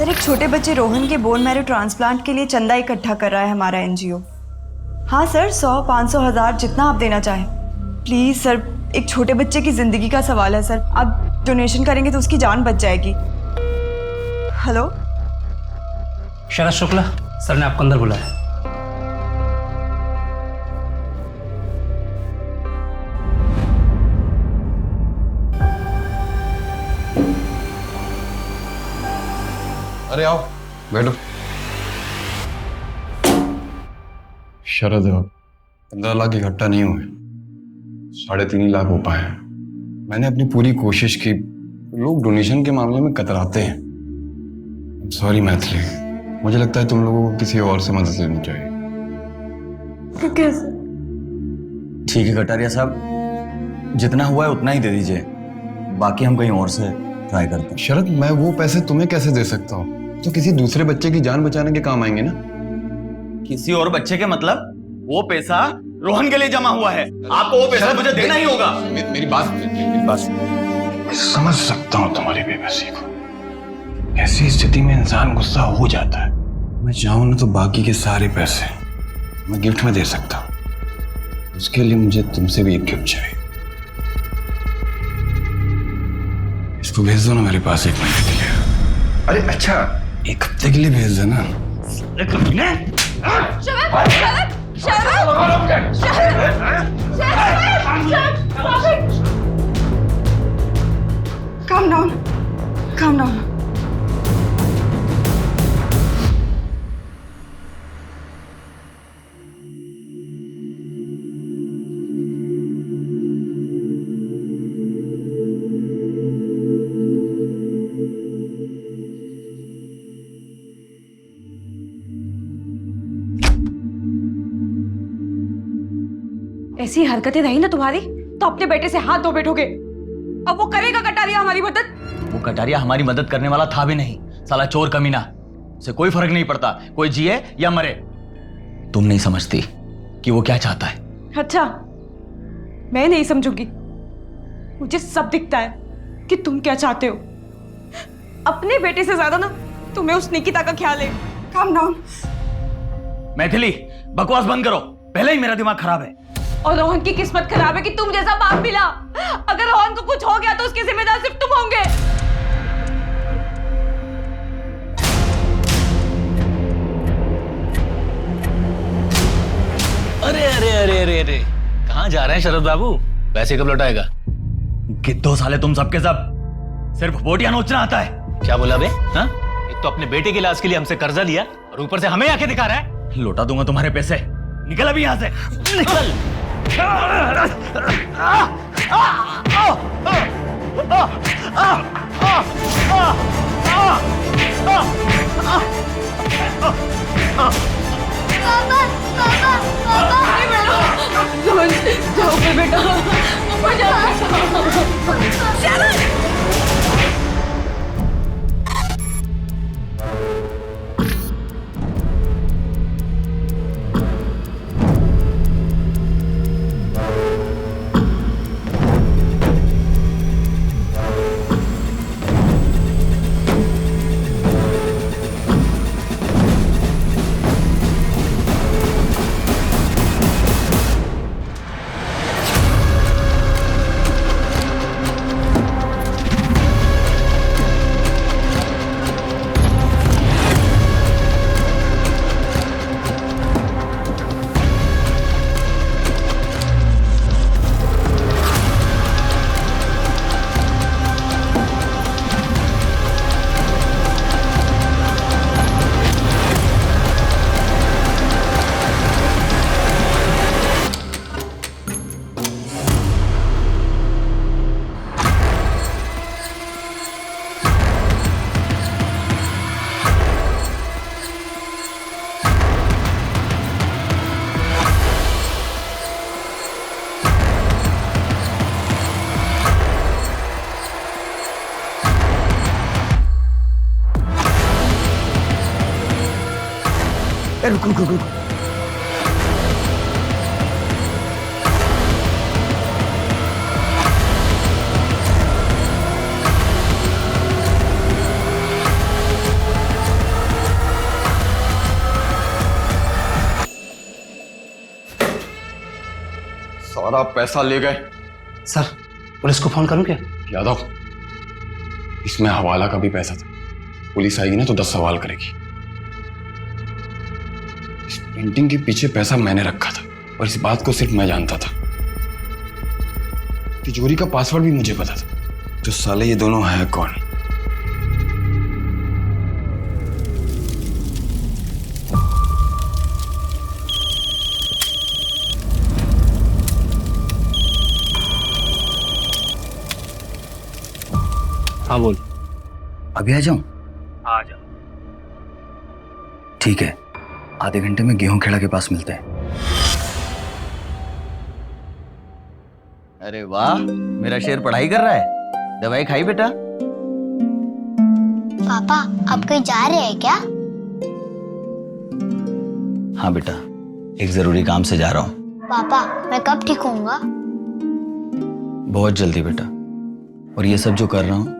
Sir, एक छोटे बच्चे रोहन के बोन मैरो ट्रांसप्लांट के लिए चंदा इकट्ठा कर रहा है हमारा एनजीओ। हाँ सर, 100, 500, 1000 जितना आप देना चाहें। प्लीज़ सर, एक छोटे बच्चे की ज़िंदगी का सवाल है सर। आप डोनेशन करेंगे तो उसकी जान बच जाएगी। हेलो शरद शुक्ला, सर ने आपको अंदर बुलाया। अरे आओ बैठो। शरद, 15 लाख इकट्ठा नहीं हुए, 3.5 लाख हो पाए। मैंने अपनी पूरी कोशिश की। लोग डोनेशन के मामले में कतराते हैं। सॉरी मैथिली, मुझे लगता है तुम लोगों को किसी और से मदद लेनी चाहिए। कैसे? ठीक है कटारिया साहब, जितना हुआ है उतना ही दे दीजिए, बाकी हम कहीं और से ट्राई करते हैं। शरद, मैं वो पैसे तुम्हें कैसे दे सकता हूँ? तो किसी दूसरे बच्चे की जान बचाने के काम आएंगे ना। किसी और बच्चे के मतलब? वो पैसा रोहन के लिए जमा हुआ है, आपको वो पैसा मुझे देना ही होगा। मेरी बात मैं समझ सकता हूँ तुम्हारी बेबसी को। ऐसी स्थिति में इंसान गुस्सा हो जाता है। मैं चाहूँ ना तो बाकी के सारे पैसे मैं गिफ्ट में दे सकता हूँ। उसके लिए मुझे तुमसे भी एक गिफ्ट चाहिए। इसको भेज दो ना मेरे पास 1 महीने के लिए। अरे अच्छा, 1 हफ्ते के लिए भेज देना। Calm down. Calm down. ऐसी हरकतें रही ना तुम्हारी तो अपने बेटे से हाथ धो बैठोगे। अब वो करेगा कटारिया हमारी मदद? वो कटारिया हमारी मदद करने वाला था भी नहीं, साला चोर कमीना। उसे कोई फर्क नहीं पड़ता कोई जिए या मरे। तुम नहीं समझती कि वो क्या चाहता है। अच्छा, मैं नहीं समझूंगी। मुझे सब दिखता है कि तुम क्या चाहते हो। अपने बेटे से ज्यादा ना तुम्हें उस निकिता का ख्याल है। Calm down. मैथिली, बकवास बंद करो, पहले ही मेरा दिमाग खराब है। और रोहन की किस्मत खराब है कि तुम जैसा बाप मिला। अगर रोहन को कुछ हो गया तो उसके जिम्मेदार सिर्फ तुम होंगे। अरे अरे अरे अरे अरे, कहाँ जा रहे हैं शरद बाबू? पैसे कब लौटाएगा? कितो साले तुम सबके सब सिर्फ बोटियां नोचना आता है। क्या बोला बे? हाँ? एक तो अपने बेटे के इलाज के लिए हमसे कर्जा लिया और ऊपर से हमें आके दिखा रहा है। लौटा दूंगा तुम्हारे पैसे, निकल अभी यहाँ से, निकल। जाओ बेटा, ऊपर जाओ। रुक रुक रुक रुक। सारा पैसा ले गए। सर पुलिस को फोन करूं क्या? यादव, इसमें हवाला का भी पैसा था। पुलिस आएगी ना तो 10 सवाल करेगी। इस पेंटिंग के पीछे पैसा मैंने रखा था और इस बात को सिर्फ मैं जानता था। तिजोरी का पासवर्ड भी मुझे पता था। तो साले ये दोनों हैं कौन? हाँ बोल। अभी आ जाऊं? आ जा। ठीक है, आधे घंटे में गेहूं खेड़ा के पास मिलते हैं। अरे वाह, मेरा शेर पढ़ाई कर रहा है। दवाई खाई बेटा? पापा आप कहीं जा रहे हैं क्या? हाँ बेटा, एक जरूरी काम से जा रहा हूँ। पापा मैं कब ठीक होऊंगा? बहुत जल्दी बेटा। और ये सब जो कर रहा हूँ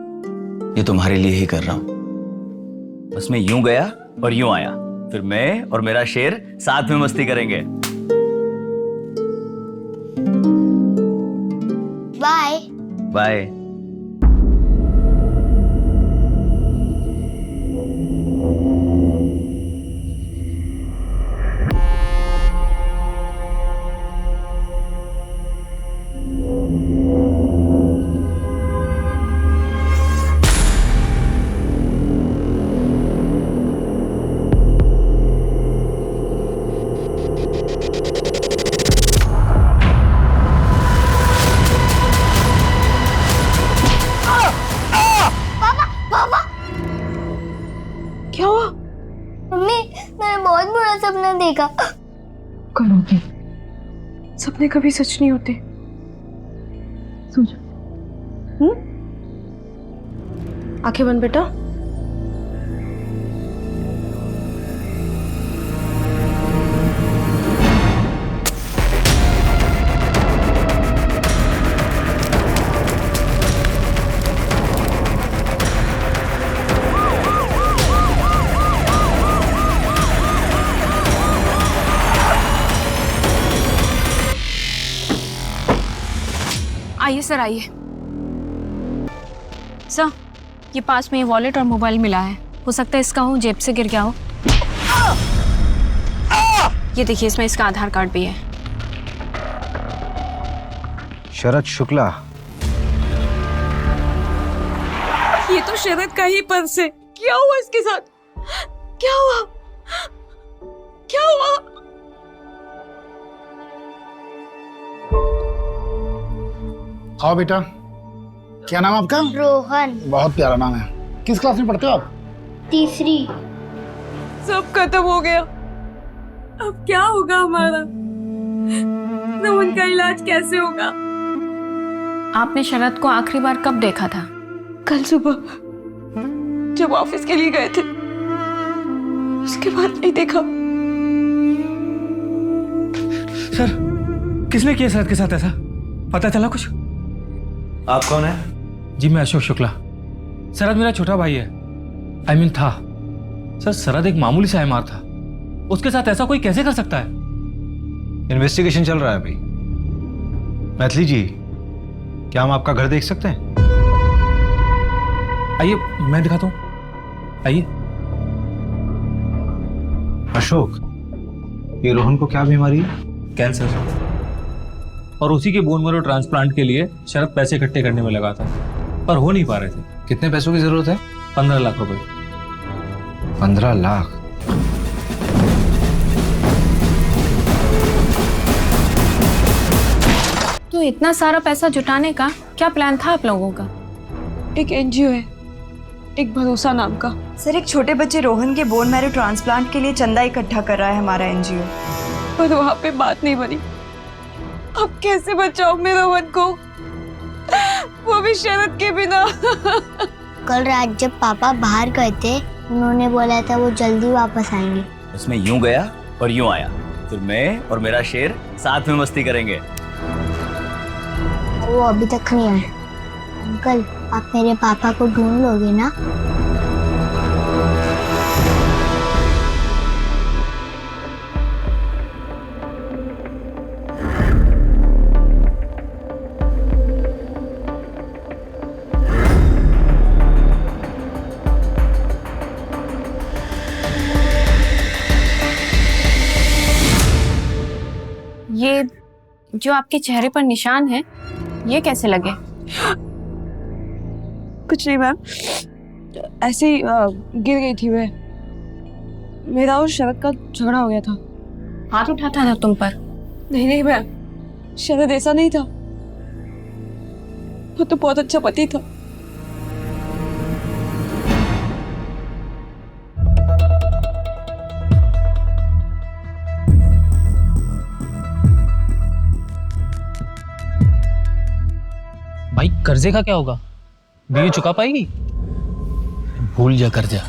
ये तुम्हारे लिए ही कर रहा हूँ। बस मैं यूं गया और यूं आया, फिर मैं और मेरा शेर साथ में मस्ती करेंगे। बाय। बाय। क्या हुआ? मम्मी मैंने बहुत बुरा सपना देखा। करोगे, सपने कभी सच नहीं होते। सो जा। आंखें बंद बेटा। आइए सर, आइए सर। ये पास में वॉलेट और मोबाइल मिला है। हो सकता है इसका हो, जेब से गिर गया हो। ये देखिए, इसमें इसका आधार कार्ड भी है। शरद शुक्ला। ये तो शरद का ही पर्स है। क्या हुआ इसके साथ? क्या हुआ? क्या हुआ? आओ बेटा, क्या नाम आपका? रोहन। बहुत प्यारा नाम है। किस क्लास में पढ़ते हो आप? तीसरी। सब खत्म हो गया। अब क्या होगा हमारा? रोहन का इलाज कैसे होगा? आपने शरद को आखिरी बार कब देखा था? कल सुबह जब ऑफिस के लिए गए थे, उसके बाद नहीं देखा। सर किसने किया शरद के साथ ऐसा? पता चला कुछ? आप कौन है? जी मैं अशोक शुक्ला। शरद मेरा छोटा भाई है। आई मीन था। सर शरद एक मामूली सा एमआर था। उसके साथ ऐसा कोई कैसे कर सकता है? इन्वेस्टिगेशन चल रहा है अभी। मैथिली जी, क्या हम आपका घर देख सकते हैं? आइए मैं दिखाता हूँ, आइए। अशोक, ये रोहन को क्या बीमारी है? कैंसर। और उसी के बोन मैरो ट्रांसप्लांट के लिए शरद पैसे इकट्ठे करने में लगा था, पर हो नहीं पा रहे थे। कितने पैसों की जरूरत है? 15 लाख रुपए। 15 लाख? तो इतना सारा पैसा जुटाने का क्या प्लान था आप लोगों का? एक एनजीओ है, एक भरोसा नाम का। सर एक छोटे बच्चे रोहन के बोन मैरो ट्रांसप्लांट के लिए चंदा इकट्ठा कर रहा है हमारा एनजीओ। पर वहां पे बात नहीं बनी। अब कैसे बचाऊं मैं रोहन को, वो भी शरद के बिना? कल रात जब पापा बाहर गए थे, उन्होंने बोला था वो जल्दी वापस आएंगे। बस मैं यूं गया और यूं आया, फिर मैं और मेरा शेर साथ में मस्ती करेंगे। वो अभी तक नहीं आए। अंकल आप मेरे पापा को ढूंढ लोगे ना? ये जो आपके चेहरे पर निशान है ये कैसे लगे? कुछ नहीं मैम, ऐसे ही गिर गई थी मैं। मेरा और शरद का झगड़ा हो गया था। हाथ उठाता था तुम पर? नहीं नहीं मैम, शरद ऐसा नहीं था, वो तो बहुत अच्छा पति था। भाई कर्जे का क्या होगा? बीवी चुका पाएगी? भूल जा कर्जा।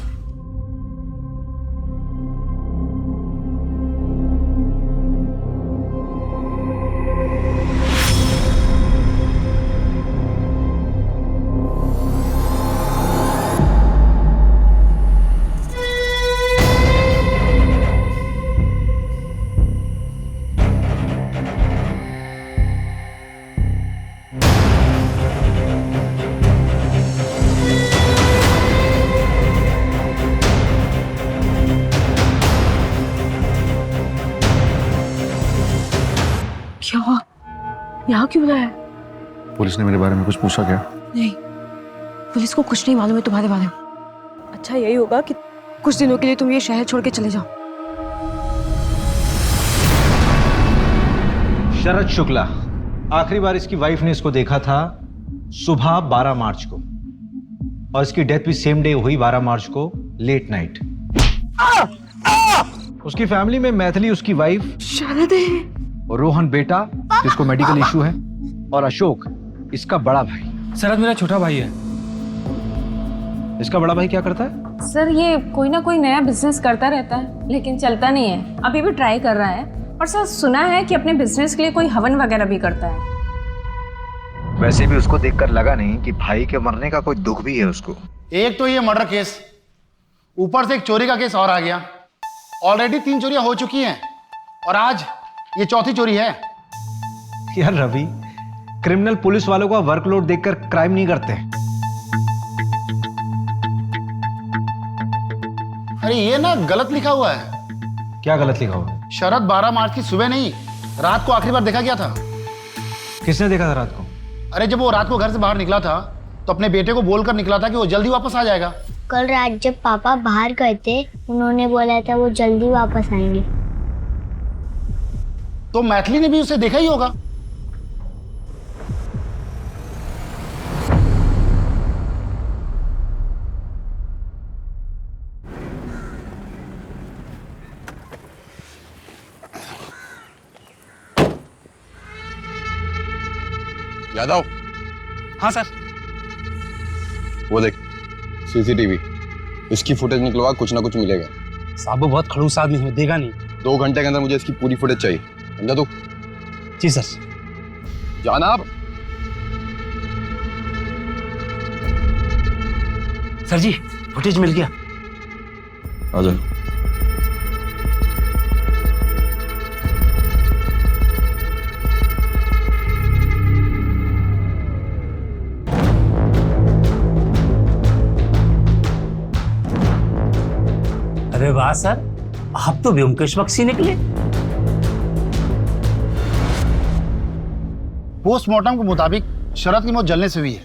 क्या हुआ? यहाँ क्यों बुलाया? पुलिस ने मेरे बारे में कुछ पूछा क्या? नहीं, पुलिस को कुछ नहीं मालूम है तुम्हारे बारे में। अच्छा यही होगा कि कुछ दिनों के लिए तुम ये शहर छोड़ के चले जाओ। शरद शुक्ला, आखिरी बार इसकी वाइफ ने इसको देखा था सुबह 12 मार्च को, और इसकी डेथ भी सेम डे हुई 12 मार्च को लेट नाइट। उसकी फैमिली में मैथिली उसकी वाइफ, शरद है, और रोहन बेटा जिसको मेडिकल इशू है, और अशोक इसका बड़ा भाई। शरद मेरा छोटा भाई है। इसका बड़ा भाई क्या करता है? सर ये कोई ना कोई नया बिजनेस करता रहता है लेकिन चलता नहीं है, अभी भी ट्राई कर रहा है। और सर सुना है कि अपने बिजनेस के लिए कोई हवन वगैरह भी करता है। वैसे भी उसको देखकर लगा नहीं कि भाई के मरने का कोई दुख भी है उसको। एक तो ये मर्डर केस, ऊपर से एक चोरी का केस और आ गया। ऑलरेडी 3 चोरियां हो चुकी हैं और आज ये चौथी चोरी है। यार रवि, क्रिमिनल पुलिस वालों का वर्कलोड देखकर क्राइम नहीं करते। अरे ये ना गलत लिखा हुआ है। क्या गलत लिखा हुआ? शरद 12 मार्च की सुबह नहीं, रात को आखिरी बार देखा गया था। किसने देखा था रात को? अरे जब वो रात को घर से बाहर निकला था तो अपने बेटे को बोलकर निकला था कि वो जल्दी वापस आ जाएगा। कल रात जब पापा बाहर गए थे, उन्होंने बोला था वो जल्दी वापस आएंगे। तो मैथिली ने भी उसे देखा ही होगा। यादव। हाँ सर। वो देख सीसीटीवी, इसकी फुटेज निकलवा, कुछ ना कुछ मिलेगा। साहब वो बहुत खड़ूस आदमी है, देगा नहीं। 2 घंटे के अंदर मुझे इसकी पूरी फुटेज चाहिए, समझा तू? जी सर। जाना आप। सर जी फुटेज मिल गया। आजा। अरे वाह सर, आप तो व्योमकेश बख्शी निकले। पोस्टमार्टम के मुताबिक शरद की मौत जलने से हुई है,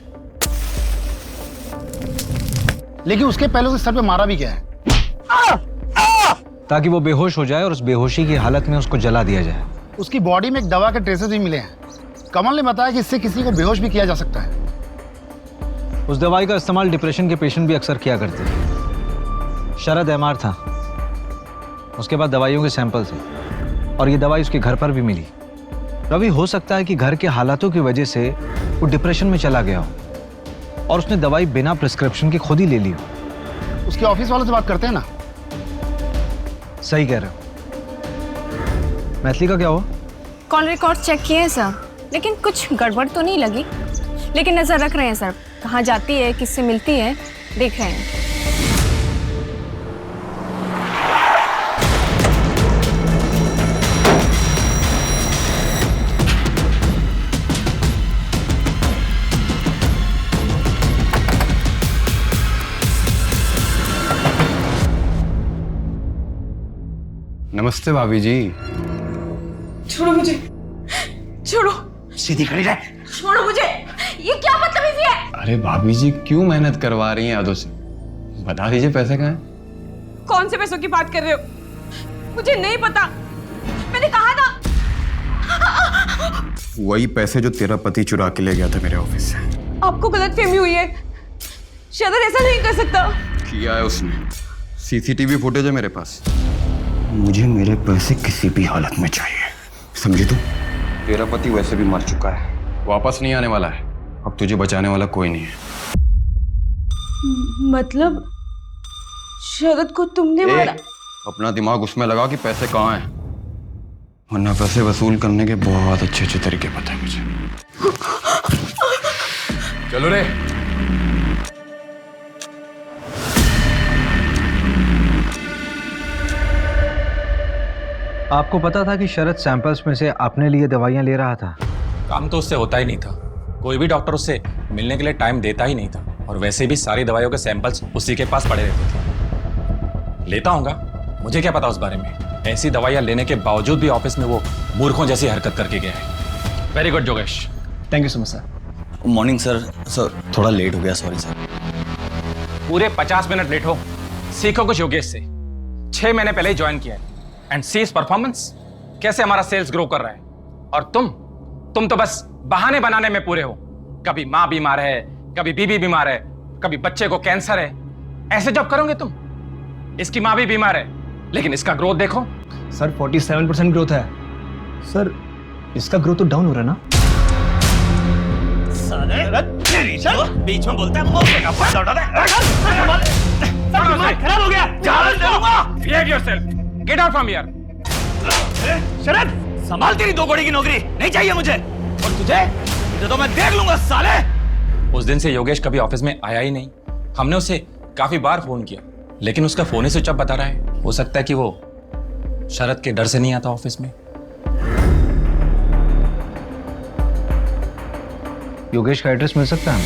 लेकिन उसके पहले उसे सर पे मारा भी गया है ताकि वो बेहोश हो जाए और उस बेहोशी की हालत में उसको जला दिया जाए। उसकी बॉडी में एक दवा के ट्रेसेस भी मिले हैं। कमल ने बताया कि इससे किसी को बेहोश भी किया जा सकता है। उस दवाई का इस्तेमाल डिप्रेशन के पेशेंट भी अक्सर किया करते हैं। शरद एमआर था, उसके बाद दवाइयों के सैंपल थे, और ये दवाई उसके घर पर भी मिली। रवि, हो सकता है कि घर के हालातों की वजह से वो डिप्रेशन में चला गया हो और उसने दवाई बिना प्रिस्क्रिप्शन के खुद ही ले ली हो। उसके ऑफिस वालों से बात करते हैं ना। सही कह रहे हो। मैथिली का क्या हुआ? कॉल रिकॉर्ड चेक किए हैं सर, लेकिन कुछ गड़बड़ तो नहीं लगी, लेकिन नजर रख रहे हैं सर। कहाँ जाती है, किससे मिलती है, देख रहे हैं। नमस्ते भाभी जी। छोड़ो मुझे, छोड़ो, सीधी खड़ी रह। छोड़ो मुझे। ये क्या बदतमीजी है? अरे भाभी जी क्यों मेहनत करवा रही हैं यादों से? बता दीजिए पैसे कहाँ हैं? कौन से पैसों की बात कर रहे हो? मुझे नहीं पता, मैंने कहा था। वही पैसे जो तेरा पति चुरा के ले गया था मेरे ऑफिस से। आपको गलतफहमी हुई है, शरद ऐसा नहीं कर सकता। किया है उसने, सीसीटीवी फुटेज है मेरे पास। मुझे मेरे पैसे किसी भी हालत में चाहिए, समझी तू? तेरा पति वैसे भी मर चुका है, वापस नहीं आने वाला है। अब तुझे बचाने वाला कोई नहीं है। मतलब शरद को तुमने मारा? अपना दिमाग उसमें लगा कि पैसे कहाँ हैं, वरना पैसे वसूल करने के बहुत अच्छे अच्छे तरीके पता है मुझे। चलो रे। आपको पता था कि शरद सैंपल्स में से अपने लिए दवाइयां ले रहा था? काम तो उससे होता ही नहीं था, कोई भी डॉक्टर उससे मिलने के लिए टाइम देता ही नहीं था, और वैसे भी सारी दवाइयों के सैंपल्स उसी के पास पड़े रहते थे। लेता होगा, मुझे क्या पता उस बारे में। ऐसी दवाइयां लेने के बावजूद भी ऑफिस में वो मूर्खों जैसी हरकत करके गया है। Very good Yogesh. Thank you so much sir. Morning sir. Sir थोड़ा लेट हो गया, सॉरी सर। पूरे 50 मिनट लेट हो, सीखो कुछ योगेश से। 6 महीने पहले ही ज्वाइन किया है, एंड सी इज परफॉर्मेंस, कैसे हमारा सेल्स ग्रो कर रहा है। और तुम तो बस बहाने बनाने में पूरे हो। कभी माँ बीमार है, कभी बीबी बीमार है, कभी बच्चे को कैंसर है। ऐसे जब करोगे तुम, इसकी माँ भी बीमार है, लेकिन इसका ग्रोथ देखो। सर 47% ग्रोथ है। सर इसका ग्रोथ तो डाउन हो रहा है ना? बीच में बोलता है, खराब हो गया। Behave yourself. Get out from here. शरद, संभाल तेरी 2 घड़ी की नौकरी नहीं चाहिए मुझे। और तुझे तो मैं देख लूंगा साले। उस दिन से योगेश कभी ऑफिस में आया ही नहीं। हमने उसे काफी बार फोन किया, लेकिन उसका फोन ही स्विच ऑफ बता रहा है। हो सकता है कि वो शरद के डर से नहीं आता ऑफिस में। योगेश का एड्रेस मिल सकता है?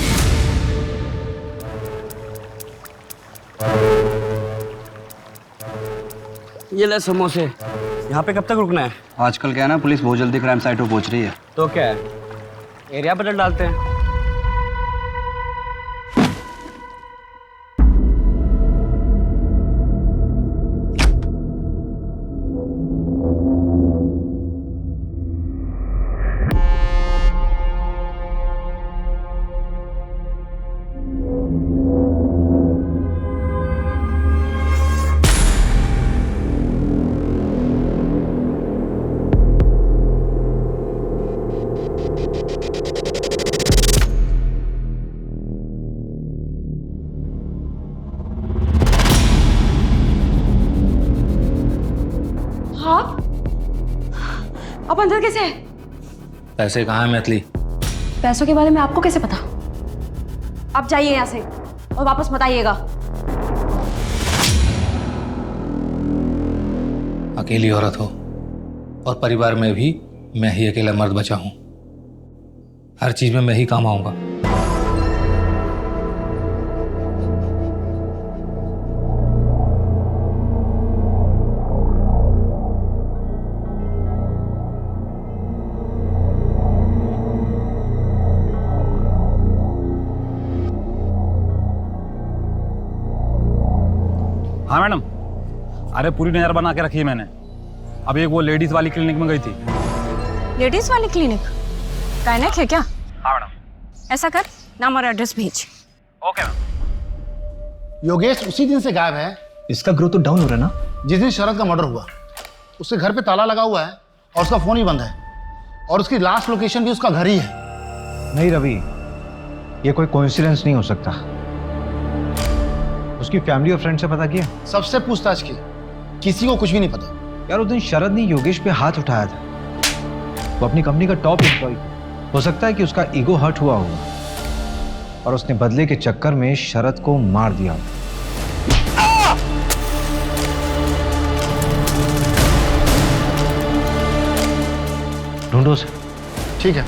ये ले समोसे। यहाँ पे कब तक रुकना है? आजकल क्या है ना, पुलिस बहुत जल्दी क्राइम साइट पर पहुंच रही है। तो क्या है, एरिया बदल डालते हैं। अब अंदर कैसे है? पैसे कहाँ है मैथिली? पैसों के बारे में आपको कैसे पता? आप जाइए यहाँ से और वापस मत आइएगा। अकेली औरत हो और परिवार में भी मैं ही अकेला मर्द बचा हूं। हर चीज में मैं ही काम आऊंगा। हाँ मैडम, अरे पूरी नजर बना के रखी है मैंने। अब एक वो लेडीज वाली क्लिनिक में गई थी। लेडीज वाली क्लिनिक? गायनेक है क्या? हाँ मैडम। ऐसा कर, नाम और एड्रेस भेज। Okay ma'am. योगेश उसी दिन से गायब है। इसका ग्रोथ तो डाउन हो रहा है ना? जिस दिन शरद का मर्डर हुआ, उसके घर पे ताला लगा हुआ है और उसका फोन ही बंद है, और उसकी लास्ट लोकेशन भी उसका घर ही है। नहीं रवि, ये कोई कोइंसिडेंस नहीं हो सकता। उसकी फैमिली और फ्रेंड से पता किया? सबसे पूछताछ की, किसी को कुछ भी नहीं पता। यार उस दिन शरद ने योगेश पे हाथ उठाया था। वो अपनी कंपनी का टॉप एम्प्लॉय, हो सकता है कि उसका ईगो हर्ट हुआ होगा और उसने बदले के चक्कर में शरद को मार दिया। ढूंढो उसे। ठीक है।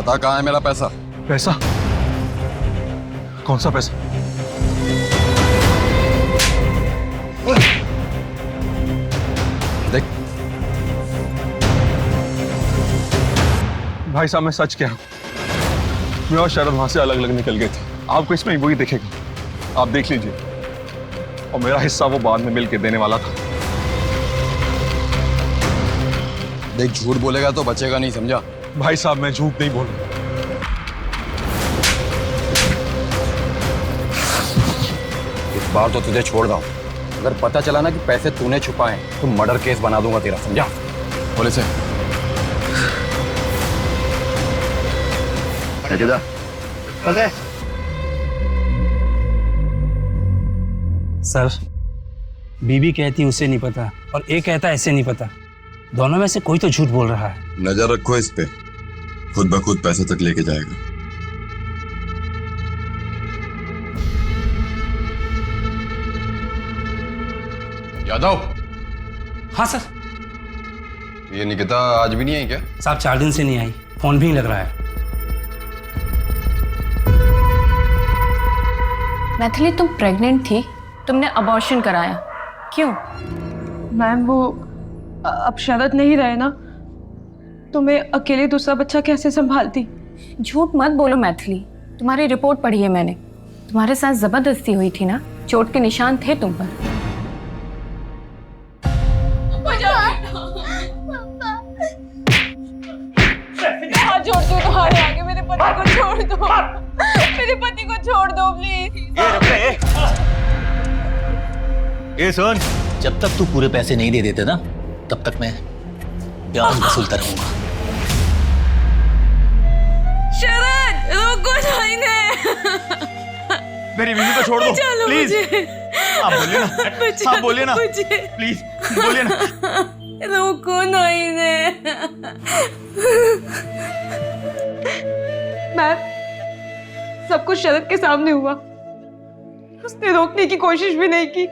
बता कहाँ है मेरा पैसा? पैसा? कौन सा पैसा? देख भाई साहब, मैं सच कह रहा हूं, मैं और शरद वहां से अलग अलग निकल गए थे। आपको इसमें वही दिखेगा, आप देख लीजिए। और मेरा हिस्सा वो बाद में मिल के देने वाला था। देख, झूठ बोलेगा तो बचेगा नहीं, समझा? भाई साहब, मैं झूठ नहीं बोलूंगा। इस बार तो तुझे छोड़ रहा हूं। अगर पता चला ना कि पैसे तूने छुपाए तो मर्डर केस बना दूंगा तेरा, समझा? बोले से सर, बीबी कहती उसे नहीं पता और एक कहता ऐसे नहीं पता। दोनों में से कोई तो झूठ बोल रहा है। नजर रखो इस पे, खुद ब खुद पैसे तक लेके जाएगा। यादव। हाँ सर। ये निकिता आज भी नहीं आई क्या? साहब 4 दिन से नहीं आई, फोन भी नहीं लग रहा है। मैथिली, तुम प्रेग्नेंट थी, तुमने अबॉर्शन कराया, क्यों? मैम वो अब शरद नहीं रहे ना, तो मैं अकेले दूसरा बच्चा कैसे संभालती? झूठ मत बोलो मैथिली, तुम्हारी रिपोर्ट पढ़ी है मैंने। तुम्हारे साथ जबरदस्ती हुई थी ना, चोट के निशान थे तुम पर। हाथ जोड़ दो तुम्हारे आगे, मेरे पति को छोड़ दो, मेरे पति को छोड़ दो प्लीज। ये सुन, जब तक तू पूरे पैसे नहीं दे देते ना, तब तक मैं ब्याज वसूलता रहूंगा। शरद, रुको जाइने। मेरी बीवी को छोड़ दो प्लीज। आप बोलिए ना, आप बोलिए ना प्लीज, बोलिए ना। रुको नाइने। मैम, सब कुछ शरद के सामने हुआ, उसने रोकने की कोशिश भी नहीं की।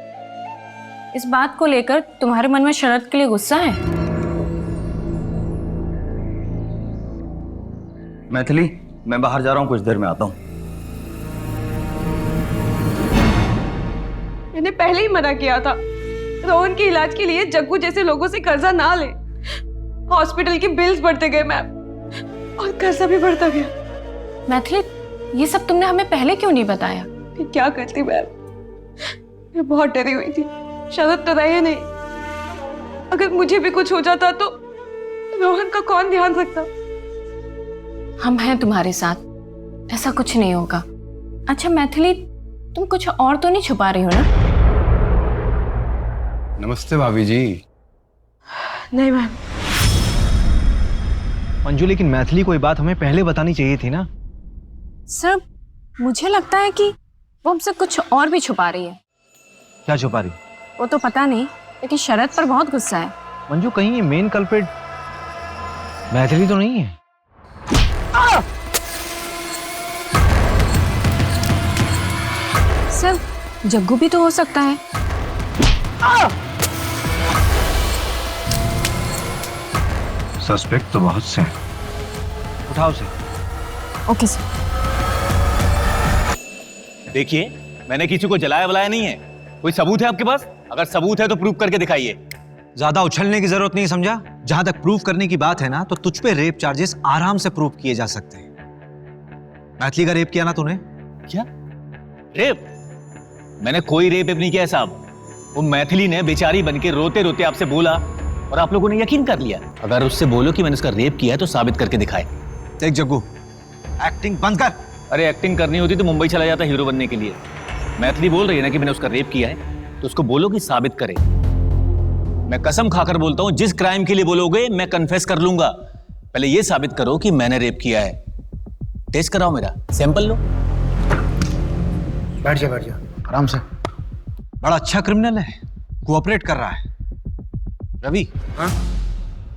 इस बात को लेकर तुम्हारे मन में शरद के लिए गुस्सा है? मैथिली, मैं बाहर जा रहा हूँ, कुछ देर में आता हूँ। मैंने पहले ही मना किया था, रोहन के इलाज के लिए जग्गू जैसे लोगों से कर्जा ना ले। हॉस्पिटल के बिल्स बढ़ते गए मैम, और कर्जा भी बढ़ता गया। मैथिली, ये सब तुमने हमें पहले क्यों नहीं बताया? फिर क्या करती मैम, मैं बहुत डरी हुई थी। शरद तो रहे नहीं, अगर मुझे भी कुछ हो जाता तो रोहन का कौन ध्यान रखता? हम हैं तुम्हारे साथ, ऐसा कुछ नहीं होगा। अच्छा मैथिली, तुम कुछ और तो नहीं छुपा रही हो ना? नमस्ते भाभी जी। नहीं मैम। मंजू, लेकिन मैथिली को ये बात हमें पहले बतानी चाहिए थी ना। सर, मुझे लगता है कि वो हमसे कुछ और भी छुपा रही है। क्या छुपा रही? वो तो पता नहीं, लेकिन शरद पर बहुत गुस्सा है। मंजू, कहीं ये मेन कल्प्रिट मैथिली तो नहीं है? सर, जग्गू भी तो हो सकता है। सस्पेक्ट तो बहुत से हैं। उठाओ से। Okay sir. देखिए, मैंने किसी को जलाया वलाया नहीं है। कोई सबूत है आपके पास? अगर सबूत है तो प्रूव करके दिखाइए। ज्यादा उछलने की जरूरत नहीं, समझा? जहां तक प्रूफ करने की बात है ना, तो तुझ पे रेप चार्जेस आराम से प्रूफ किए जा सकते हैं। मैथिली का रेप किया ना तूने? क्या रेप? मैंने कोई रेप नहीं किया साहब। वो मैथिली ने बेचारी बनके रोते रोते आपसे बोला और आप लोगों ने यकीन कर लिया। अगर उससे बोलो कि मैंने उसका रेप किया है तो साबित करके दिखाए। देख जग्गू, एक्टिंग बंद कर। अरे एक्टिंग करनी होती तो मुंबई चला जाता हीरो बनने के लिए। मैथिली बोल रही है ना कि मैंने उसका रेप किया है, तो उसको बोलो कि साबित करे। मैं कसम खाकर बोलता हूं, जिस क्राइम के लिए बोलोगे मैं कन्फेस कर लूंगा। पहले ये साबित करो कि मैंने रेप किया है। टेस्ट कराओ, मेरा सैंपल लो। बैठ जा आराम से। बड़ा अच्छा क्रिमिनल है, कोऑपरेट कर रहा है। रवि, हाँ?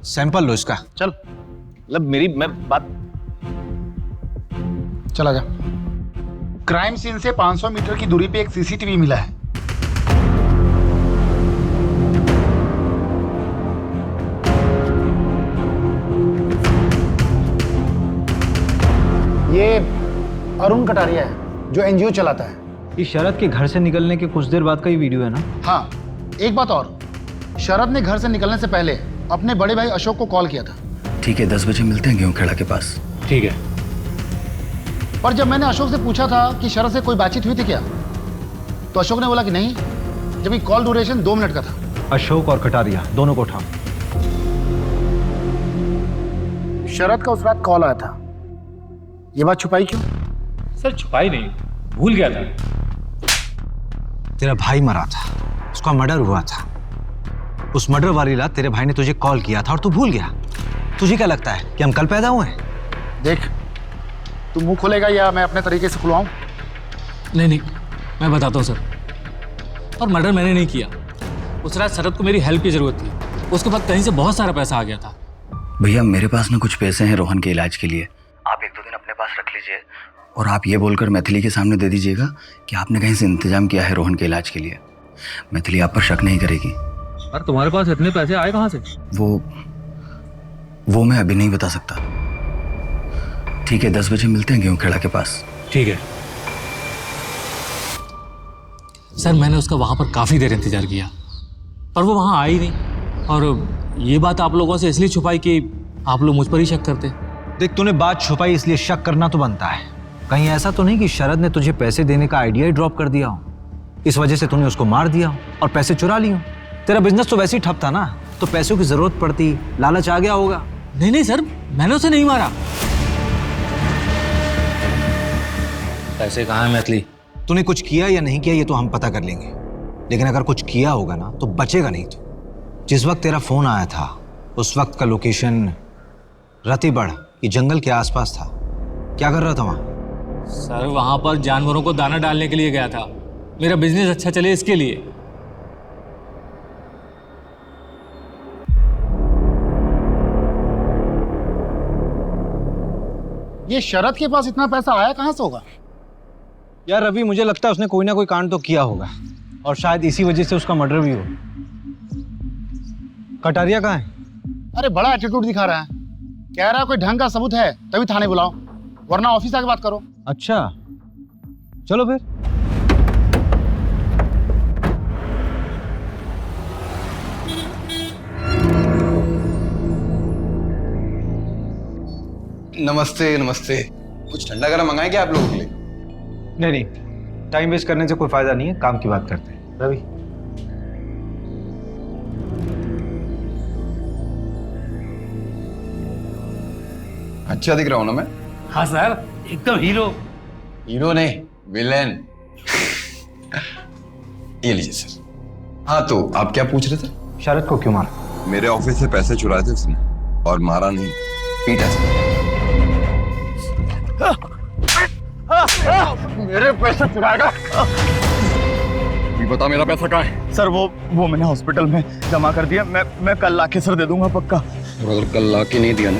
सैंपल लो इसका। चल, मतलब मेरी मैं बात। चला जा। क्राइम सीन से 500 मीटर की दूरी पे एक सीसीटीवी मिला है। ये अरुण कटारिया है जो एनजीओ चलाता है। ये शरद के घर से निकलने के कुछ देर बाद का ही वीडियो है ना? हाँ, एक बात और, शरद ने घर से निकलने से पहले अपने बड़े भाई अशोक को कॉल किया था। ठीक है, 10 बजे मिलते हैं गेहूं खेड़ा के पास। ठीक है। पर जब मैंने अशोक से पूछा था कि शरद से कोई बातचीत हुई थी क्या, तो अशोक ने बोला कि नहीं, जबकि कॉल ड्यूरेशन 2 मिनट का था। अशोक और कटारिया दोनों को उठाओ। शरद का उस रात कॉल आया था, ये बात छुपाई क्यों? सर छुपाई नहीं, भूल गया था। तेरा भाई मरा था, उसका मर्डर हुआ था। उस मर्डर वाली रात तेरे भाई ने तुझे कॉल किया था और तू भूल गया। तुझे क्या लगता है कि हम कल पैदा हुए हैं? देख, तू मुंह खोलेगा या मैं अपने तरीके से खुलवाऊं? नहीं, मैं बताता हूँ सर। और मर्डर मैंने नहीं किया। उस रात शरद को मेरी हेल्प की जरूरत थी, उसके बाद कहीं से बहुत सारा पैसा आ गया था। भैया मेरे पास ना कुछ पैसे हैं रोहन के इलाज के लिए, आप 1-2 दिन अपने पास रख लीजिए और आप ये बोलकर मैथिली के सामने दे दीजिएगा कि आपने कहीं से इंतजाम किया है रोहन के इलाज के लिए। मैथिली आप पर शक नहीं करेगी। अरे तुम्हारे पास इतने पैसे आए कहाँ से? वो मैं अभी नहीं बता सकता। ठीक है, 10 बजे मिलते हैं गेहूं खेड़ा के पास। ठीक है सर। मैंने उसका वहां पर काफी देर इंतजार किया पर वो वहां आई नहीं, और ये बात आप लोगों से इसलिए छुपाई कि आप लोग मुझ पर ही शक करते। देख, तूने बात छुपाई इसलिए शक करना तो बनता है। कहीं ऐसा तो नहीं कि शरद ने तुझे पैसे देने का आइडिया ही ड्रॉप कर दिया हो, इस वजह से तूने उसको मार दिया हो और पैसे चुरा लिए हो? तेरा बिजनेस तो वैसे ही ठप था ना, तो पैसों की जरूरत पड़ती, लालच आ गया होगा। नहीं सर, मैंने उसे नहीं मारा। पैसे कहाँ हैं मैथिली? तूने कुछ किया या नहीं किया ये तो हम पता कर लेंगे, लेकिन अगर कुछ किया होगा ना तो बचेगा नहीं। तो जिस वक्त तेरा फोन आया था उस वक्त का लोकेशन रतिबड़ ये जंगल के आसपास था। क्या कर रहा था वहां? सर वहां पर जानवरों को दाना डालने के लिए गया था, मेरा बिजनेस अच्छा चले इसके लिए। ये शरद के पास इतना पैसा आया कहां से होगा? यार रवि, मुझे लगता है उसने कोई ना कोई कांड तो किया होगा और शायद इसी वजह से उसका मर्डर भी हो। कटारिया कहाँ है? अरे बड़ा एटीट्यूड दिखा रहा है, कह रहा है कोई ढंग का सबूत है तभी थाने बुलाओ, वरना ऑफिस आके बात करो। अच्छा चलो फिर। नमस्ते नमस्ते। कुछ ठंडा गरम मंगाए क्या आप लोगों के लिए? नहीं, टाइम वेस्ट करने से कोई फायदा नहीं है, काम की बात करते हैं। रवि, अच्छा दिख रहा हूं ना मैं? हाँ सर, एकदम हीरो। हीरो नहीं, विलेन। ये लीजिए सर। हाँ तो आप क्या पूछ रहे थे? शरद को क्यों मारा? मेरे ऑफिस से पैसे चुराए थे उसने और मारा नहीं, पीटा सर। मेरे पैसे चुराएगा? बता मेरा पैसा कहाँ है? सर वो मैंने हॉस्पिटल में जमा कर दिया। मैं कल लाके सर दे दूंगा पक्का। और अगर कल लाके नहीं दिया ना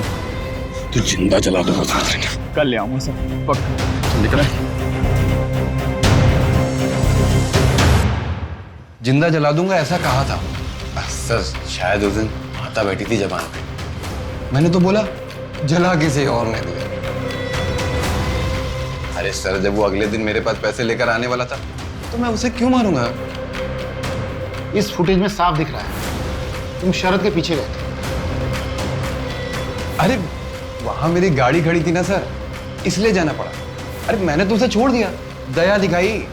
तो जिंदा जला दूंगा साथ। कल ले आऊंगा सर पक्का। निकला जिंदा जला दूंगा ऐसा कहा था सर? शायद उस दिन माता बैठी थी जबान पे, मैंने तो बोला जला किसी और ने दिया। अरे सर, जब वो अगले दिन मेरे पास पैसे लेकर आने वाला था तो मैं उसे क्यों मारूंगा? इस फुटेज में साफ दिख रहा है तुम शरद के पीछे गए थे। अरे वहां मेरी गाड़ी खड़ी थी ना सर, इसलिए जाना पड़ा। अरे मैंने तो उसे छोड़ दिया, दया दिखाई,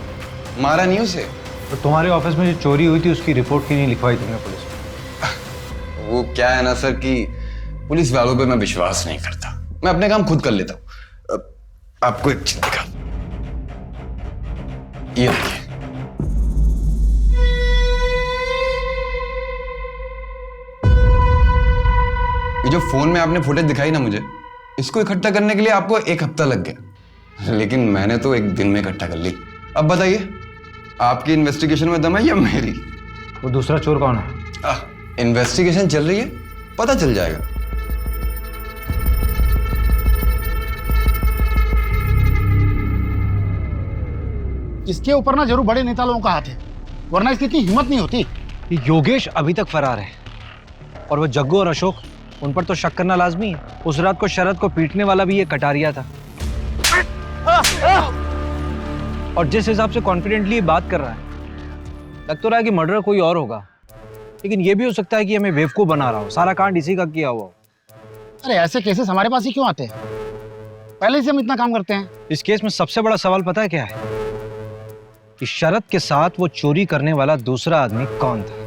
मारा नहीं उसे। तो तुम्हारे ऑफिस में जो चोरी हुई थी उसकी रिपोर्ट क्यों नहीं लिखवाई तुमने पुलिस में? वो क्या है ना सर कि पुलिस वालों पे मैं विश्वास नहीं करता, मैं अपने काम खुद कर लेता हूं। आपको एक चीज दिखा, ये देखिए। ये जो फोन में आपने फुटेज दिखाई ना मुझे, इसको इकट्ठा करने के लिए आपको 1 हफ्ता लग गया, लेकिन मैंने तो 1 दिन में इकट्ठा कर ली। अब बताइए, आपकी इन्वेस्टिगेशन में दम है या मेरी? वो दूसरा चोर कौन है? इन्वेस्टिगेशन चल रही है, पता चल जाएगा। इसके ऊपर ना जरूर बड़े नेता लोगों का हाथ है, वरना इसकी इतनी हिम्मत नहीं होती। योगेश अभी तक फरार है और वो जग्गू और अशोक, उन पर तो शक करना लाजमी है। उस रात को शरद को पीटने वाला भी ये कटारिया था। और जिस हिसाब से कॉन्फिडेंटली बात कर रहा है, लग तो रहा है कि मर्डर कोई और होगा, लेकिन ये भी हो सकता है कि हमें बेवकूफ बना रहा हो, सारा कांड इसी का किया हुआ हो। अरे ऐसे केसेस हमारे पास ही क्यों आते हैं? पहले से हम इतना काम करते हैं। इस केस में सबसे बड़ा सवाल पता है क्या है? कि शरद के साथ वो चोरी करने वाला दूसरा आदमी कौन था?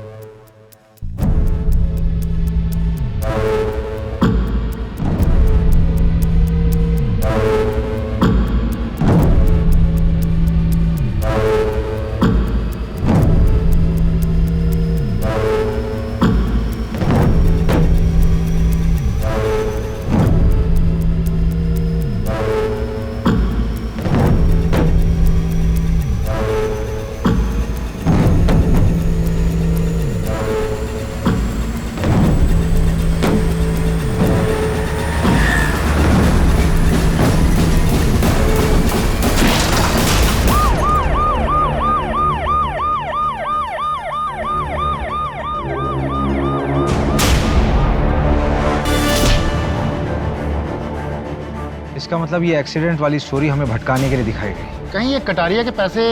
इसका मतलब ये एक्सीडेंट वाली स्टोरी हमें भटकाने के लिए दिखाई गई। कहीं ये कटारिया के पैसे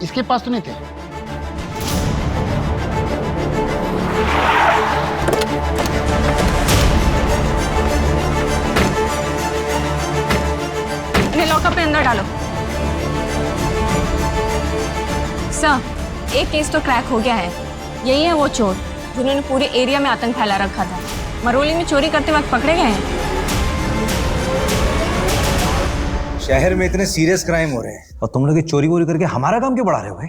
इसके पास तो नहीं थे? इन्हें लॉकअप में अंदर डालो। सर, एक केस तो क्रैक हो गया है। यही है वो चोर जिन्होंने पूरे एरिया में आतंक फैला रखा था। मरोली में चोरी करते वक्त पकड़े गए हैं। शहर में इतने सीरियस क्राइम हो रहे हैं और तुम लोग चोरी वोरी करके हमारा काम क्यों बढ़ा रहे हो भाई?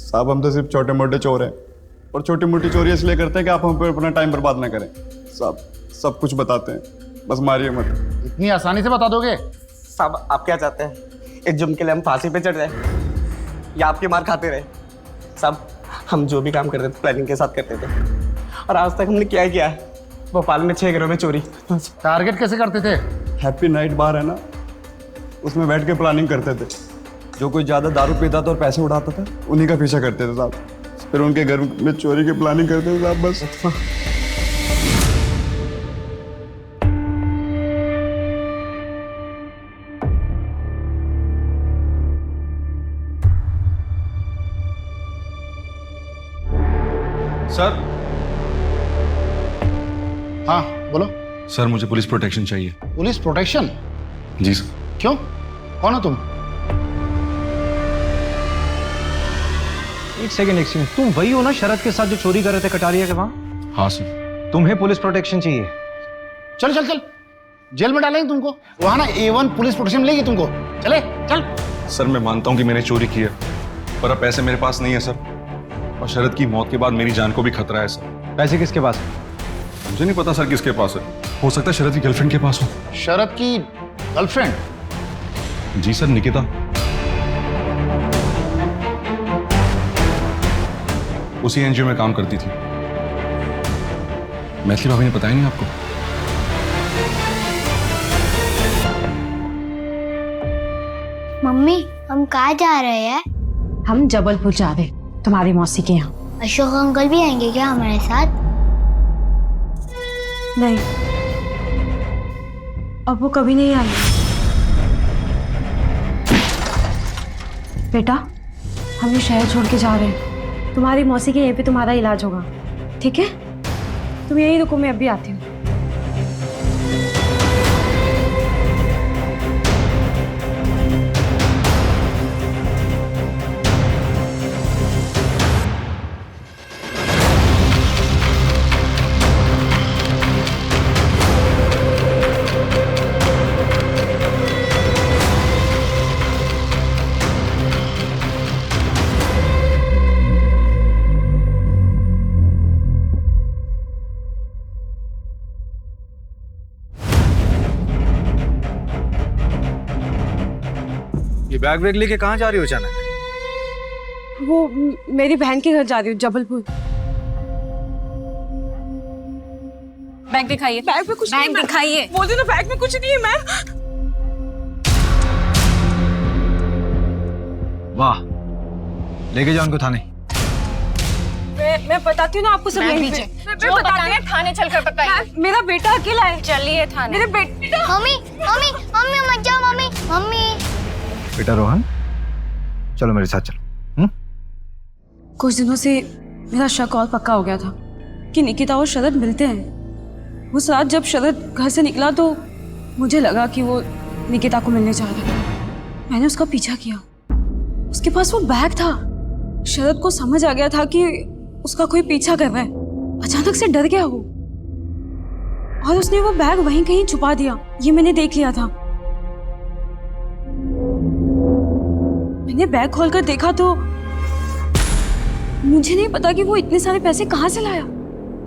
साहब हम तो सिर्फ छोटे मोटे चोर हैं, और छोटी मोटी चोरी इसलिए करते हैं कि आप हम पे अपना टाइम बर्बाद ना करें। साहब सब कुछ बताते हैं, बस मारिए मत। इतनी आसानी से बता दोगे? साहब आप क्या चाहते हैं? एक जुर्म के लिए हम फांसी पे चढ़ जाए या आपकी मार खाते रहे? साहब हम जो भी काम करते थे प्लानिंग के साथ करते थे, और आज तक हमने क्या किया है? भोपाल में 6 घरों में चोरी। टारगेट कैसे करते थे? हैप्पी नाइट बार है ना, उसमें बैठ के प्लानिंग करते थे। जो कोई ज़्यादा दारू पीता था और पैसे उड़ाता था, उन्हीं का पीछा करते थे साहब। फिर उनके घर में चोरी की प्लानिंग करते थे साहब, बस। सर। हाँ बोलो। सर मुझे पुलिस प्रोटेक्शन चाहिए। Police protection? जी सर। क्यों? कौन हो तुम? एक सेकंड, तुम वही हो ना शरद के साथ जो चोरी कर रहे थे कटारिया के वहां? हाँ सर। तुम्हें पुलिस प्रोटेक्शन चाहिए? चल चल चल, जेल में डालेंगे तुमको। वहां ना A1 पुलिस प्रोटेक्शन मिलेगी तुमको। चले चल। सर मैं मानता हूँ कि मैंने चोरी की है, पर अब पैसे मेरे पास नहीं है सर, और शरद की मौत के बाद मेरी जान को भी खतरा है सर। पैसे किसके पास है? मुझे नहीं पता सर किसके पास है। हो सकता है शरद की गर्लफ्रेंड के पास हो। शरद की गर्लफ्रेंड? जी सर, निकिता। उसी एनजीओ में काम करती थी। मैथिली भाभी ने बताया नहीं आपको? मम्मी हम कहाँ जा रहे हैं? हम जबलपुर जा रहे, तुम्हारी मौसी के यहाँ। अशोक अंकल भी आएंगे क्या हमारे साथ? नहीं, अब वो कभी नहीं आएंगे। बेटा, हम ये शहर छोड़ के जा रहे हैं। तुम्हारी मौसी के यहीं पे तुम्हारा इलाज होगा, ठीक है? तुम यही रुको, मैं अभी आती हूँ। बैग वैग लेके कहाँ जा रही हो अचानक? वो मेरी बहन के घर जा रही हूँ, जबलपुर। बैग दिखाइए। बैग में कुछ नहीं है। बैग दिखाइए। बोल दो ना, बैग में कुछ नहीं है मैम। वाह, लेके जाओ उनको थाने। मैं बताती हूँ ना आपको सब मैम, यहीं पे। पीछे। मैं जो बताती बताना है, हूँ। थाने चलकर बताइए। मैम, मेरा बेटा अकेला है। चलिए थाने। मेरे बेटे मम्मी मम्मी मम्मी मत जाओ मम्मी मम्मी। बेटा रोहन, चलो मेरे साथ चलो। कुछ दिनों से मेरा शक और पक्का हो गया था कि निकिता और शरद मिलते हैं। उस रात जब शरद घर से निकला तो मुझे लगा कि वो निकिता को मिलने जा रहा है। मैंने उसका पीछा किया। उसके पास वो बैग था। शरद को समझ आ गया था कि उसका कोई पीछा कर रहा है। अचानक से डर गया वो और उसने वो बैग वहीं कहीं छुपा दिया। ये मैंने देख लिया था। मैंने बैग खोलकर देखा तो मुझे नहीं पता कि वो इतने सारे पैसे कहाँ से लाया।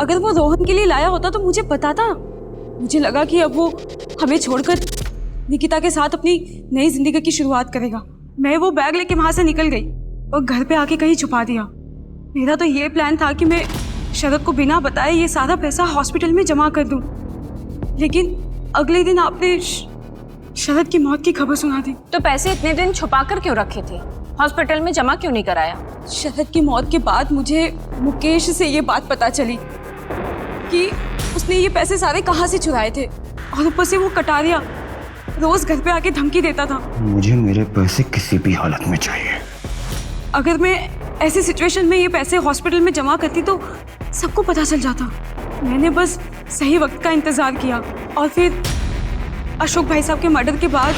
अगर वो रोहन के लिए लाया होता तो मुझे बताता। मुझे लगा कि अब वो हमें छोड़कर निकिता के साथ अपनी नई जिंदगी की शुरुआत करेगा। मैं वो बैग लेके वहां से निकल गई और घर पे आके कहीं छुपा दिया। मेरा तो ये प्लान था कि मैं शरद को बिना बताए ये सारा पैसा हॉस्पिटल में जमा कर दूं। लेकिन अगले दिन आपने शरद की मौत की खबर सुना दी। तो पैसे इतने दिन छुपा कर क्यों रखे थे? हॉस्पिटल में जमा क्यों नहीं कराया? शरद की मौत के बाद मुझे मुकेश से ये बात पता चली कि उसने ये पैसे सारे कहाँ से चुराए थे। और ऊपर से वो कटारिया रोज घर पे आके धमकी देता था। मुझे मेरे पैसे किसी भी हालत में चाहिए। अगर मैं ऐसी सिचुएशन में ये पैसे हॉस्पिटल में जमा करती तो सबको पता चल जाता। मैंने बस सही वक्त का इंतजार किया और फिर अशोक भाई साहब के मर्डर के बाद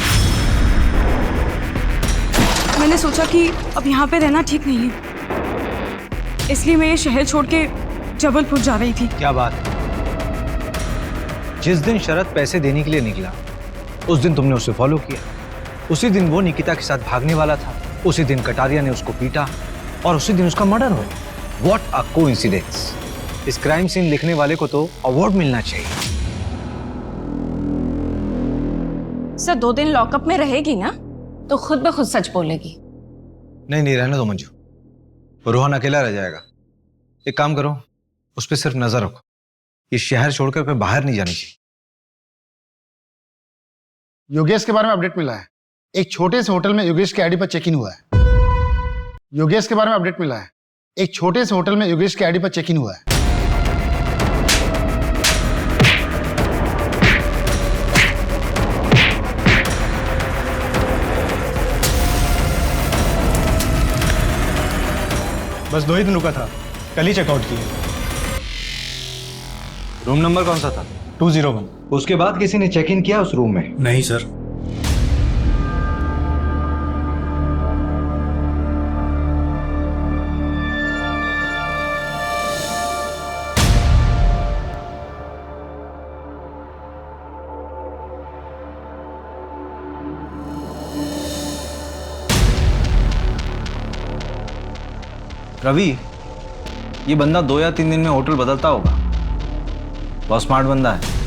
मैंने सोचा कि अब यहाँ पे रहना ठीक नहीं है। इसलिए मैं ये शहर छोड़ के जबलपुर जा रही थी। क्या बात है? जिस दिन शरद पैसे देने के लिए निकला उस दिन तुमने उसे फॉलो किया। उसी दिन वो निकिता के साथ भागने वाला था। उसी दिन कटारिया ने उसको पीटा और उसी दिन उसका मर्डर हो। What a coincidence. इस क्राइम सीन लिखने वाले को तो अवार्ड मिलना चाहिए। सर 2 दिन लॉकअप में रहेगी ना तो खुद ब खुद सच बोलेगी। नहीं नहीं, रहने दो मंजू। रोहन अकेला रह जाएगा। एक काम करो, उस पर सिर्फ नजर रखो। ये शहर छोड़कर फिर बाहर नहीं जानी चाहिए। योगेश के बारे में अपडेट मिला है। एक छोटे से होटल में योगेश के आईडी पर चेक इन हुआ है। योगेश के बारे में अपडेट मिला है। एक छोटे से होटल में योगेश के आईडी पर चेक इन हुआ है। बस 2 ही दिन रुका था, कल ही चेकआउट किया। रूम नंबर कौन सा था? 201। उसके बाद किसी ने चेक इन किया उस रूम में? नहीं सर। रवि, ये बंदा 2 या 3 दिन में होटल बदलता होगा। बहुत स्मार्ट बंदा है।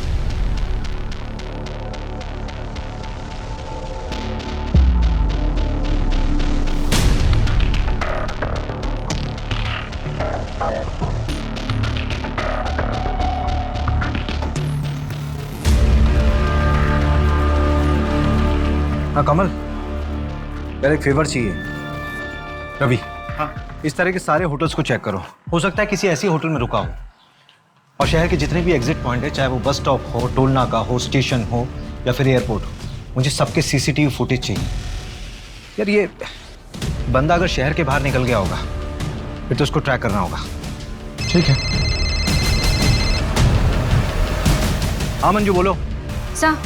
हाँ कमल, यार एक फेवर चाहिए। रवि, इस तरह के सारे होटल्स को चेक करो। हो सकता है किसी ऐसी होटल में रुका हो। और शहर के जितने भी एग्जिट पॉइंट है, चाहे वो बस स्टॉप हो, टोल नाका हो, स्टेशन हो या फिर एयरपोर्ट हो, मुझे सबके सीसीटीवी फुटेज चाहिए। यार ये बंदा अगर शहर के बाहर निकल गया होगा फिर तो उसको ट्रैक करना होगा। ठीक है। हाँ मंजू बोलो। सर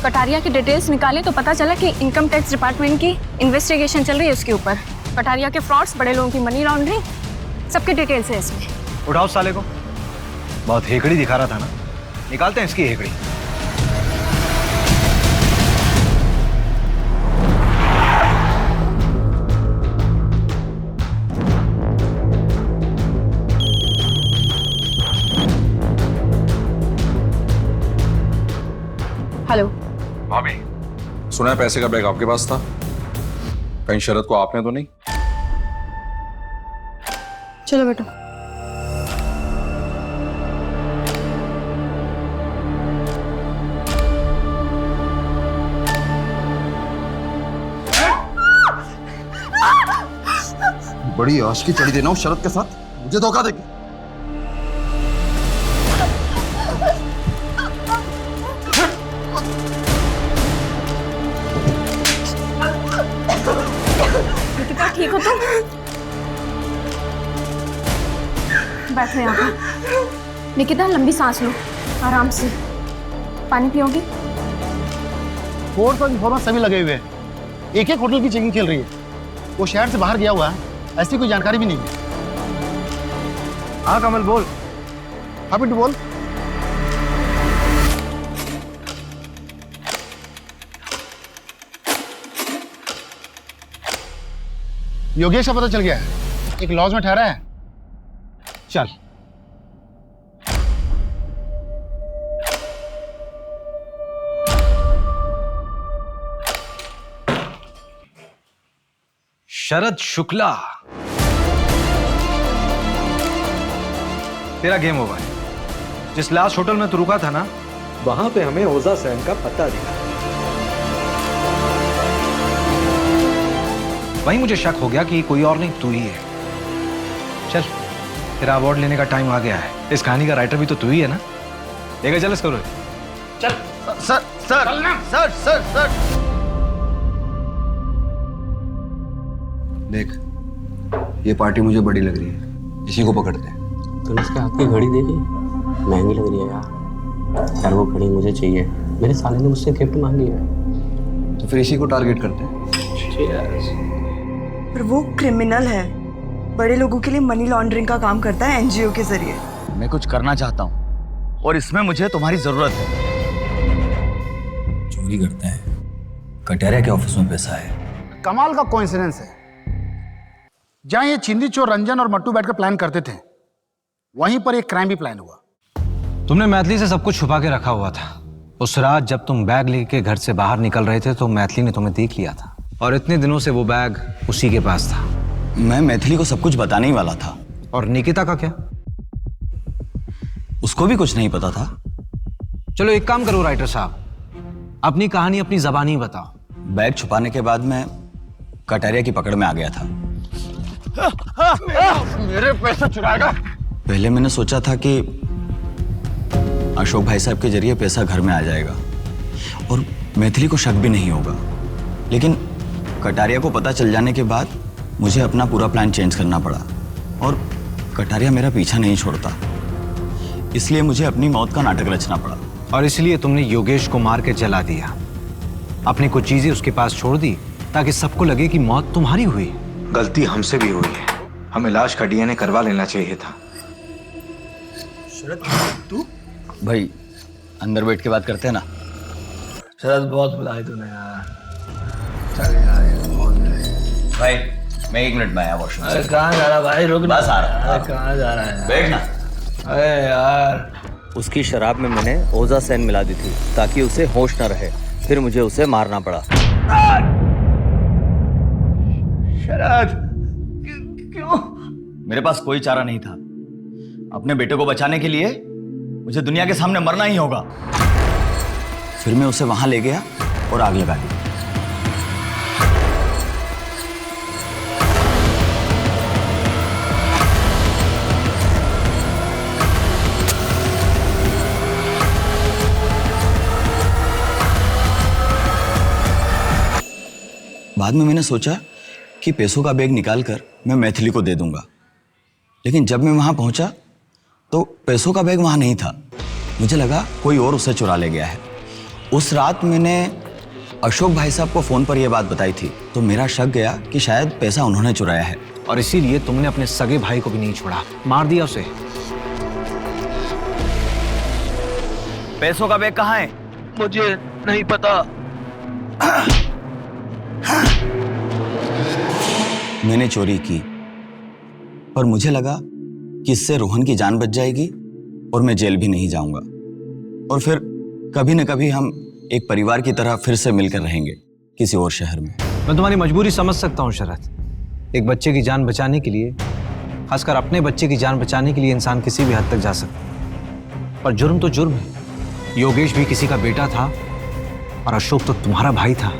कटारिया की डिटेल्स निकाले तो पता चला कि इनकम टैक्स डिपार्टमेंट की इन्वेस्टिगेशन चल रही है उसके ऊपर। कटारिया के फ्रॉड्स, बड़े लोगों की मनी लॉन्ड्रिंग, सबके डिटेल्स है इसमें। उठाओ साले को। बहुत हेकड़ी दिखा रहा था ना, निकालते हैं इसकी हेकड़ी। हेलो भाभी, सुना है पैसे का बैग आपके पास था। कहीं शरद को आपने तो नहीं? चलो बेटा। बड़ी आश की चढ़ी देना हूँ शरद के साथ। मुझे धोखा देगी। निकिता ठीक हो तुम? बैठो यहाँ पर। निकिता लंबी सांस लो, आराम से। पानी पियोगी? फोर्स और इन्फॉर्मर सभी लगे हुए हैं, एक एक होटल की चेकिंग चल रही है। वो शहर से बाहर गया हुआ है, ऐसी कोई जानकारी भी नहीं है। हाँ कमल बोल। हैप्पी टू बोल। योगेश का पता चल गया है, एक लॉज में ठहरा है। चल। शरद शुक्ला, तेरा गेम ओवर है। जिस लास्ट होटल में तू रुका था ना, वहां पे हमें ओजा सैन का पता दिया। वहीं मुझे शक हो गया कि कोई और नहीं तू ही है। चल, तेरा अवार्ड लेने का टाइम आ गया है। इस कहानी का राइटर भी तो तू ही है ना? लेकर चल इसको। चल। Sir sir sir sir sir देख, ये पार्टी मुझे बड़ी लग रही है, इसी को पकड़ते हैं। तूने इसके हाथ की घड़ी देखी? महंगी लग रही है यार। यार वो घड़ी मुझे चाहिए, मेरे साले ने मुझसे गिफ्ट मांगी है। तो फिर इसी को टारगेट करते हैं। पर वो क्रिमिनल है, बड़े लोगों के लिए मनी लॉन्ड्रिंग का काम करता है एनजीओ के जरिए। मैं कुछ करना चाहता हूँ और इसमें मुझे तुम्हारी जरूरत है। चोरी करते हैं, कटारिया के ऑफिस में पैसा है। कमाल का कोइंसिडेंस है, जहां ये चिंदी चोर रंजन और मट्टू बैठकर प्लान करते थे, वहीं पर एक क्राइम भी प्लान हुआ। तुमने मैथिली से सब कुछ छुपा के रखा हुआ था। उस रात जब तुम बैग लेके घर से बाहर निकल रहे थे तो मैथिली ने तुम्हें देख लिया था, और इतने दिनों से वो बैग उसी के पास था। मैं मैथिली को सब कुछ बताने ही वाला था। और निकिता का क्या? उसको भी कुछ नहीं पता था। चलो एक काम करो राइटर साहब, अपनी कहानी अपनी जबानी बताओ। बैग छुपाने के बाद मैं कटारिया की पकड़ में आ गया था। मेरे पैसे चुराएगा? पहले मैंने सोचा था कि अशोक भाई साहब के जरिए पैसा घर में आ जाएगा और मैथिली को शक भी नहीं होगा, लेकिन कटारिया को पता चल जाने के बाद मुझे अपना पूरा प्लान चेंज करना पड़ा और कटारिया मेरा पीछा नहीं छोड़ता, इसलिए मुझे अपनी मौत का नाटक रचना पड़ा। और इसलिए तुमने योगेश को मार के जला दिया, अपनी कुछ चीजें उसके पास छोड़ दी ताकि सबको लगे कि मौत तुम्हारी हुई। गलती हमसे भी हुई है, हमें लाश का डीएनए करवा लेना चाहिए था। शरद, तू? भाई अंदर बैठ के बात करते हैं ना। शरद बहुत बुलाए तूने यार। चल यार, भाई मैं 1 मिनट में आया वॉशरूम से। कहाँ जा रहा भाई? रुक, बस आ रहा। कहाँ जा रहा है? बैठ ना। अरे यार, उसकी शराब में मैंने ओजा सैन मिला दी थी ताकि उसे होश न रहे, फिर मुझे उसे मारना पड़ा। शरद, क्यों? मेरे पास कोई चारा नहीं था। अपने बेटे को बचाने के लिए मुझे दुनिया के सामने मरना ही होगा। फिर मैं उसे वहां ले गया और आग लगा दी। बाद में मैंने सोचा कि पैसों का बैग निकालकर मैं मैथिली को दे दूंगा, लेकिन जब मैं वहां पहुंचा तो पैसों का बैग वहां नहीं था। मुझे लगा कोई और उसे चुरा ले गया है। उस रात मैंने अशोक भाई साहब को फोन पर यह बात बताई थी, तो मेरा शक गया कि शायद पैसा उन्होंने चुराया है, और इसीलिए तुमने अपने सगे भाई को भी नहीं छोड़ा, मार दिया उसे। पैसों का बैग कहाँ है? मुझे नहीं पता। मैंने चोरी की, पर मुझे लगा कि इससे रोहन की जान बच जाएगी और मैं जेल भी नहीं जाऊंगा, और फिर कभी न कभी हम एक परिवार की तरह फिर से मिलकर रहेंगे किसी और शहर में। मैं तुम्हारी मजबूरी समझ सकता हूँ शरद। एक बच्चे की जान बचाने के लिए, खासकर अपने बच्चे की जान बचाने के लिए, इंसान किसी भी हद तक जा सकता है, पर जुर्म तो जुर्म है। योगेश भी किसी का बेटा था और अशोक तो तुम्हारा भाई था,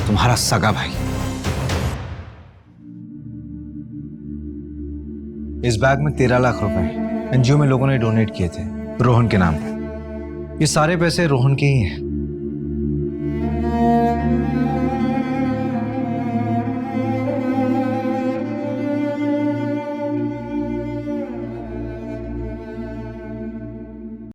तुम्हारा सगा भाई। इस बैग में 13 लाख रुपए एनजीओ में लोगों ने डोनेट किए थे रोहन के नाम पर। ये सारे पैसे रोहन के ही हैं।